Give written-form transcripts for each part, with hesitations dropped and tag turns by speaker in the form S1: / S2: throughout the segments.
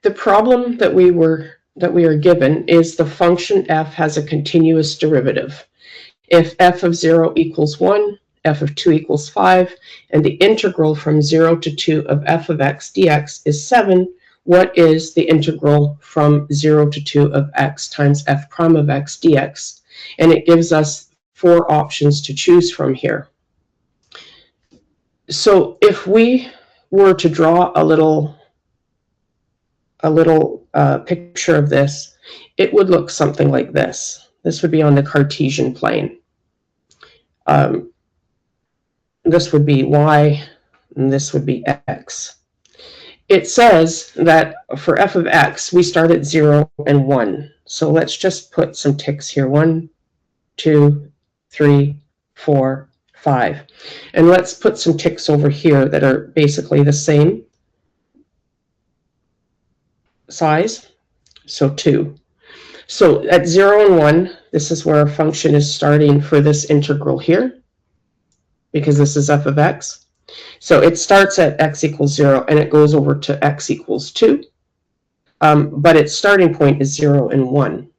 S1: The problem that we are given is the function f has a continuous derivative. If f of 0 equals 1, f of 2 equals 5, and the integral from 0 to 2 of f of x dx is 7, what is the integral from 0 to 2 of x times f prime of x dx? And it gives us 4 options to choose from here. So if we were to draw a little picture of this, it would look something like this. This would be on the Cartesian plane. This would be y, and this would be x. It says that for f of x, we start at 0 and 1. So let's just put some ticks here. 1, 2, 3, 4, 5. And let's put some ticks over here that are basically the same size. So 2. So at 0 and 1, this is where our function is starting for this integral here, because this is f of x. So it starts at x equals 0 and it goes over to x equals 2. But its starting point is 0 and 1.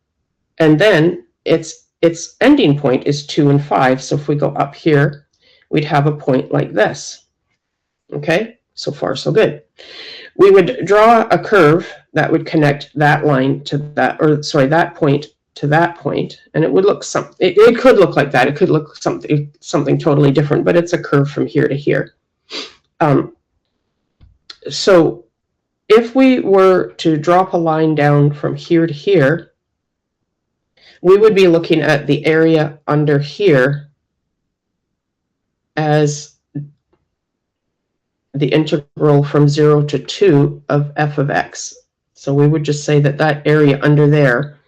S1: And then its ending point is 2 and 5. So if we go up here, we'd have a point like this. Okay, so far so good. We would draw a curve that would connect that line to that, or sorry, that point to that point, and it would look it could look like that. It could look something totally different, but it's a curve from here to here. So if we were to drop a line down from here to here, we would be looking at the area under here as the integral from 0 to 2 of f of x. So we would just say that that area under there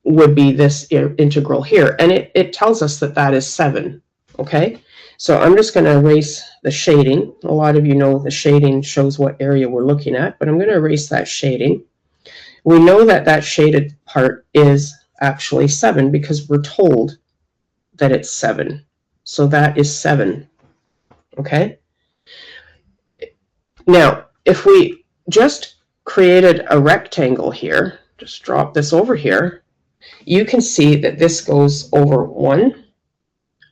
S1: would be this integral here. And it tells us that that is 7. Okay? So I'm just going to erase the shading. A lot of you know the shading shows what area we're looking at, but I'm going to erase that shading. We know that that shaded part is actually 7 because we're told that it's 7. So that is 7. Okay? Now, if we just created a rectangle here, just drop this over here, you can see that this goes over 1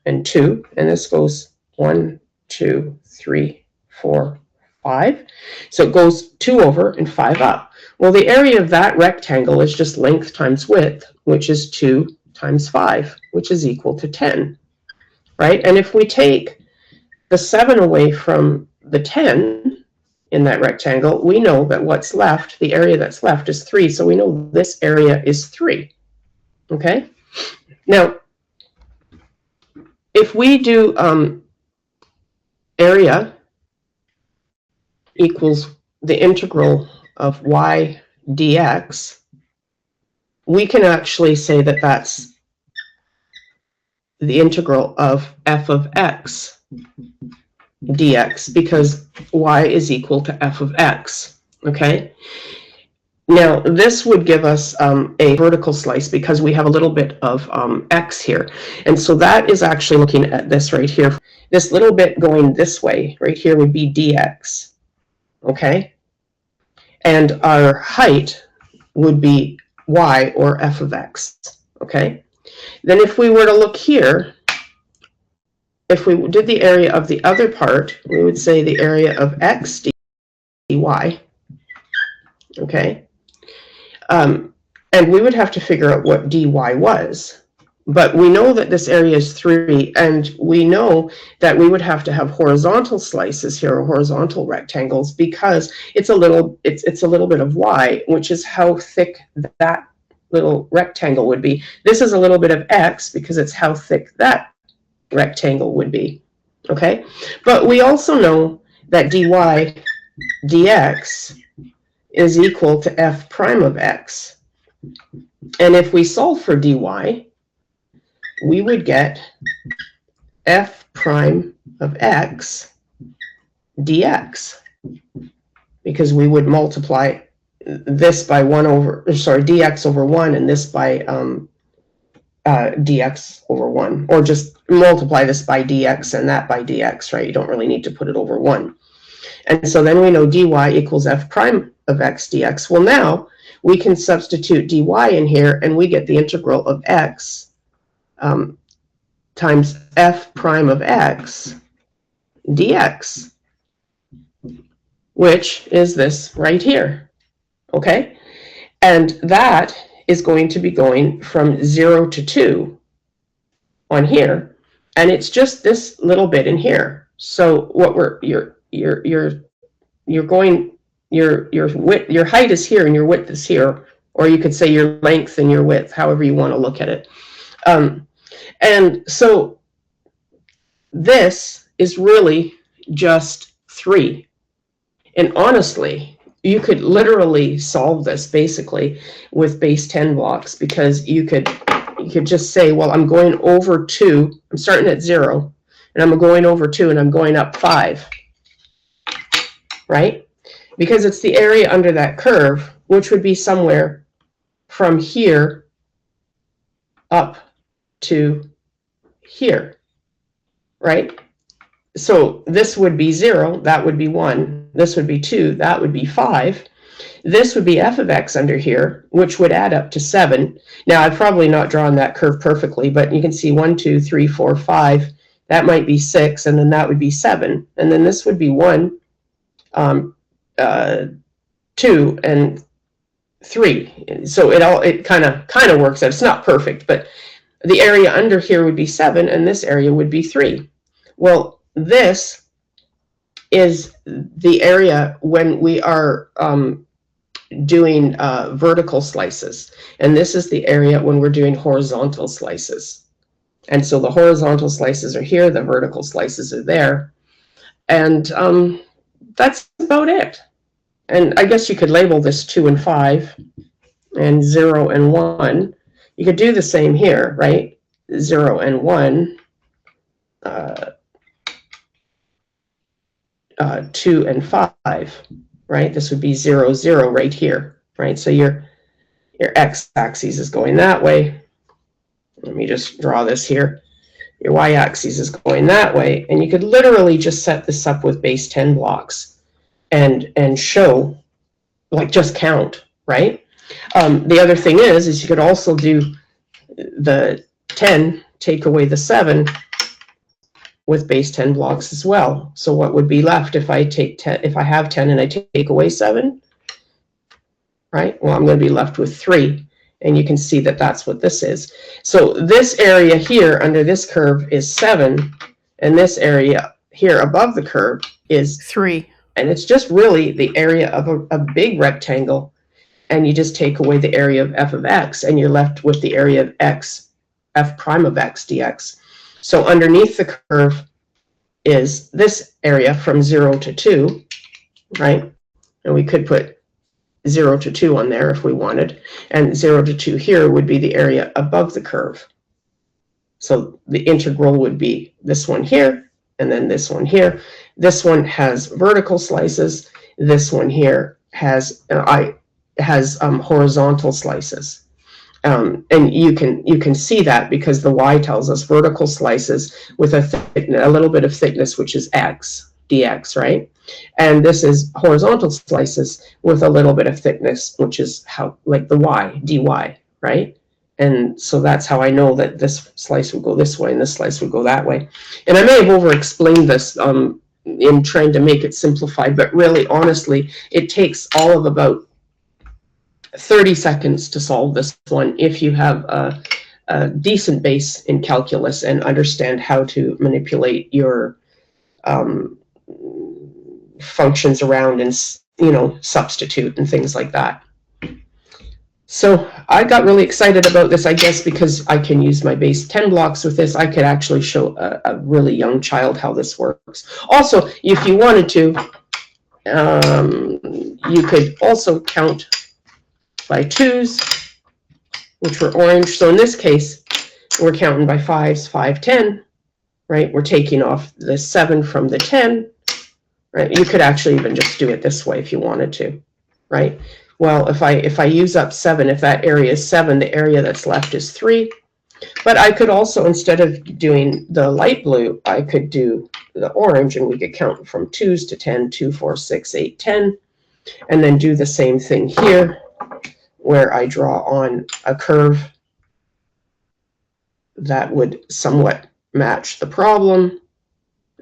S1: and 2, and this goes 1, 2, 3, 4, 5. So it goes 2 over and 5 up. Well, the area of that rectangle is just length times width, which is 2 times 5, which is equal to 10, right? And if we take the 7 away from the 10 in that rectangle, we know that what's left, the area that's left, is 3. So we know this area is 3. Okay? Now, if we do area equals the integral of y dx, we can actually say that that's the integral of f of x dx, because y is equal to f of x. Okay? Now, this would give us a vertical slice because we have a little bit of x here. And so that is actually looking at this right here. This little bit going this way right here would be dx. Okay? And our height would be y, or f of x. Okay? Then if we were to look here, if we did the area of the other part, we would say the area of x dy. Okay? And we would have to figure out what dy was. But we know that this area is 3, and we know that we would have to have horizontal slices here, or horizontal rectangles, because it's a little bit of y, which is how thick that little rectangle would be. This is a little bit of x because it's how thick that rectangle would be. Okay? But we also know that dy dx is equal to f prime of x. And if we solve for dy, we would get f prime of x dx, because we would multiply this by dx over 1, and this by dx over 1, or just multiply this by dx and that by dx, right? You don't really need to put it over 1. And so then we know dy equals f prime of x dx. Well, now we can substitute dy in here, and we get the integral of x times f prime of x dx, which is this right here, okay? And that is going to be going from 0 to 2 on here, and it's just this little bit in here. So what your height is here and your width is here, or you could say your length and your width, however you want to look at it. And so this is really just 3. And honestly, you could literally solve this basically with base 10 blocks, because you could just say, well, I'm going over 2, I'm starting at 0, and I'm going over 2, and I'm going up 5, right? Because it's the area under that curve, which would be somewhere from here up to here, right? So this would be 0, that would be 1, this would be 2, that would be 5. This would be f of x under here, which would add up to 7. Now, I've probably not drawn that curve perfectly, but you can see 1, 2, 3, 4, 5. That might be 6, and then that would be 7. And then this would be 1, 2, and 3. So it kind of works out. It's not perfect, but the area under here would be 7, and this area would be 3. Well, this is the area when we are doing vertical slices, and this is the area when we're doing horizontal slices. And so the horizontal slices are here, the vertical slices are there, and that's about it. And I guess you could label this 2 and 5 and 0 and 1. You could do the same here, right? 0 and 1, 2 and 5, right? This would be 0, 0 right here, right? So your x-axis is going that way. Let me just draw this here. Your y-axis is going that way, and you could literally just set this up with base 10 blocks and show, like, just count, right? The other thing is you could also do the 10, take away the 7 with base 10 blocks as well. So what would be left if I take 10, if I have 10 and I take away 7, right? Well, I'm going to be left with 3. And you can see that that's what this is. So this area here under this curve is 7, and this area here above the curve is 3. And it's just really the area of a big rectangle, and you just take away the area of f of x, and you're left with the area of x, f prime of x dx. So underneath the curve is this area from 0 to 2, right? And we could put 0 to 2 on there if we wanted, and 0 to 2 here would be the area above the curve. So the integral would be this one here, and then this one here. This one has vertical slices. This one here has horizontal slices. And you can see that because the y tells us vertical slices with a little bit of thickness, which is x dx, right? And this is horizontal slices with a little bit of thickness, which is how, like, the y dy, right? And so that's how I know that this slice would go this way and this slice would go that way. And I may have over-explained this in trying to make it simplified, but really, honestly, it takes all of about 30 seconds to solve this one if you have a decent base in calculus and understand how to manipulate your functions around and, substitute and things like that. So I got really excited about this, I guess, because I can use my base 10 blocks with this. I could actually show a really young child how this works. Also, if you wanted to, you could also count by 2s, which were orange. So in this case, we're counting by 5s, 5, 10, right? We're taking off the 7 from the 10, right? You could actually even just do it this way if you wanted to, right? Well, if I use up 7, if that area is 7, the area that's left is 3. But I could also, instead of doing the light blue, I could do the orange, and we could count from 2s to 10, 2, 4, 6, 8, 10. and then do the same thing here, where I draw on a curve that would somewhat match the problem.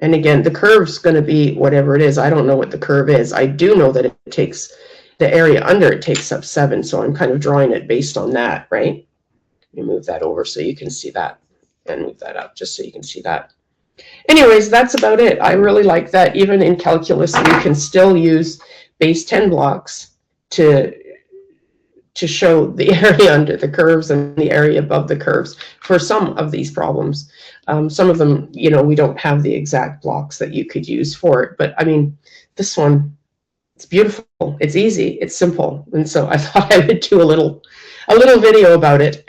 S1: And again, the curve's going to be whatever it is. I don't know what the curve is. I do know that it takes, the area under it takes up 7, so I'm kind of drawing it based on that, right? Let me move that over so you can see that, and move that up just so you can see that. Anyways, that's about it. I really like that even in calculus, we can still use base 10 blocks to show the area under the curves and the area above the curves for some of these problems. Some of them, you know, we don't have the exact blocks that you could use for it, but I mean, this one, it's beautiful, it's easy, it's simple, and so I thought I would do a little video about it.